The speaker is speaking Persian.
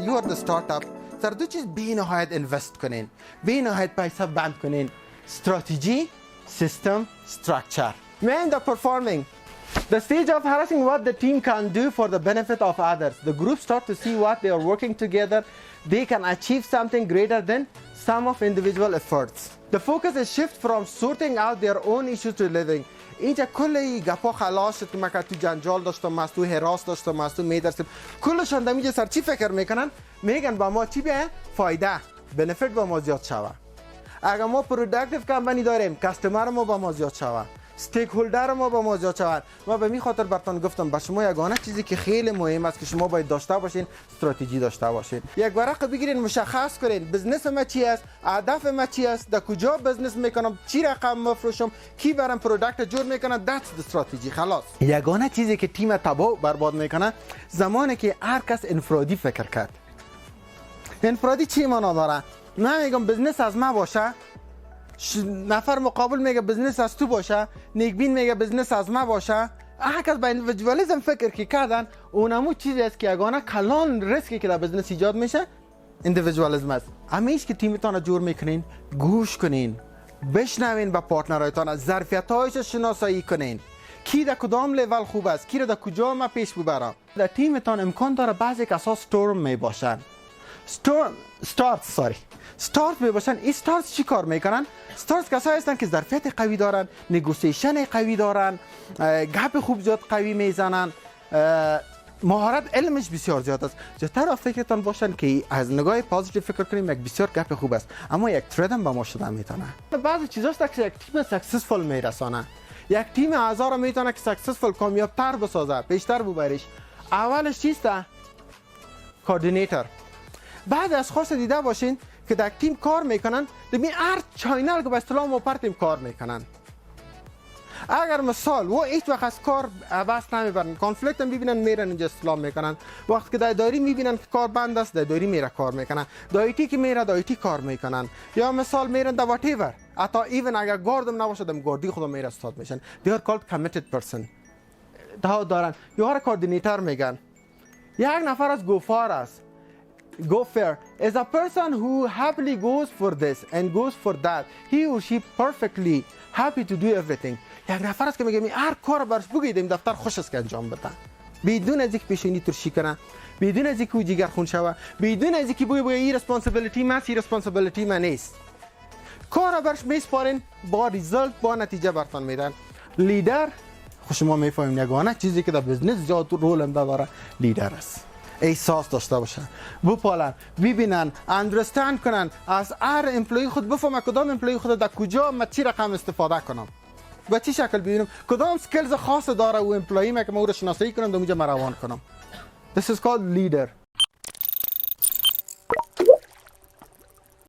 you are the startup سر دو چیز بی نهایت اینوست کنین، بی نهایت پیسه بند کنین: استراتژی، سیستم، structure. When the performing the stage of harassing what the team can do for the benefit of others, the group start to see what they are working together, they can achieve something greater than sum of individual efforts. The focus is shift from sorting out their own issues to living. اینجا کلی گپا خلاص شد که من تو جنجال داشتم، از تو هراس داشتم، از تو میدرسیم، کلشان در اینجا سر چی فکر میکنن؟ میگن با ما چی به فایده، بنفیت با ما زیاد شوه. اگر ما پروداکتیو کمپانی داریم، کستمر ما با ما زیاد شوه، استیک هولدر ما با ما زیاد شود. ما به می خاطر براتون گفتم به شما یگانه چیزی که خیلی مهم است که شما باید داشته باشین، استراتژی داشته باشین. یک ورق بگیرین، مشخص کنین بزنس ما چی است، هدف ما چی است، در کجا بزنس میکنم، چی رقم مفروشم، کی برام پروداکت جور میکنه، that's the strategy. خلاص. یگانه چیزی که تیم تباہ برباد میکنه زمانی که هر کس انفرادی فکر کرد. انفرادی چی معنا داره؟ من میگم بزنس از ما باشه، نفر مقابل میگه بزنس از تو باشه، نیکبین میگه بزنس از ما باشه. هر کس به اندیویدوالیسم فکر که کردن، اونمو چیزی است که یگانه کلان ریسکی که در بزنس ایجاد میشه اندیویدوالیسم است. همیشه که تیمتان جور میکنین، گوش کنین، بشنوین به پارتنرایتان، ظرفیت‌هایش شناسایی کنین، کی در کدام لیول خوب است، کی را در کجا ما پیش ببرم. در تیمتان امکان داره بعضی کسا استورم میباشن، استارت میباشن. این استارت چی کار میکنن؟ استارت کسایی هستن که ظرفیت قوی دارن، نگوسیشن قوی دارن، گپ خوب زیاد قوی میزنن، مهارت علمش بسیار زیاد است. جاتر فکرتان باشن که از نگاه پازیتیو فکر کنیم یک بسیار گپ خوب است، اما یک تردم با ما شدن میتونه. بعضی چیزاست که یک تیم سکسسفول میرسانه. یک تیم اعضا را میتونه که سکسسفول، کامیابتر بسازه، بیشتر ببریش. اولش چیست؟ کوردینیتور. بعد از خاص دیده باشین که در تیم کار میکنن، دمی هر چاینل که به اصطلاح ما پر تیم کار میکنن. اگر مثال و هیچ وقت از کار بس نمیبرن، کانفلیکت هم ببینن میرن اینجا اسلام میکنن. وقتی که در دایری میبینن که کار بند است، در دایری میره کار میکنن. دایتی که میره دایتی کار میکنن. یا مثال میرن در وات ایور، حتی ایون اگر گاردم نباشه دم گاردی خودم میره استاد میشن. they are called committed person. دارن یا کوردینیتور میگن. یک نفر از گوفار است. Gopher is a person who happily goes for this and goes for that. He or she perfectly happy to do everything. یک نفر است که میگه هر کار برش بگیدیم دفتر خوش است که انجام بده، بدون از اینکه پیشونی ترشی کنه، بدون از اینکه جگر خون شوه، بدون از اینکه بگه این ریسپانسیبیلیتی من، این ریسپانسیبیلیتی من نیست. کار برش میسپارین، با ریزالت، با نتیجه برتون میدن. لیدر خوش ما میفهمیم یگانه چیزی که در بزنس زیاد رول هم داره لیدر است. احساس داشته باشن، بپالن، ببینن، اندرستند کنن، از هر امپلوی خود بفهمه کدام امپلوی خود در کجا من چی رقم استفاده کنم، به چی شکل ببینم، کدام سکیلز خاص داره او امپلوی من که من او رو شناسایی کنم، در اونجا روان کنم. This is called leader.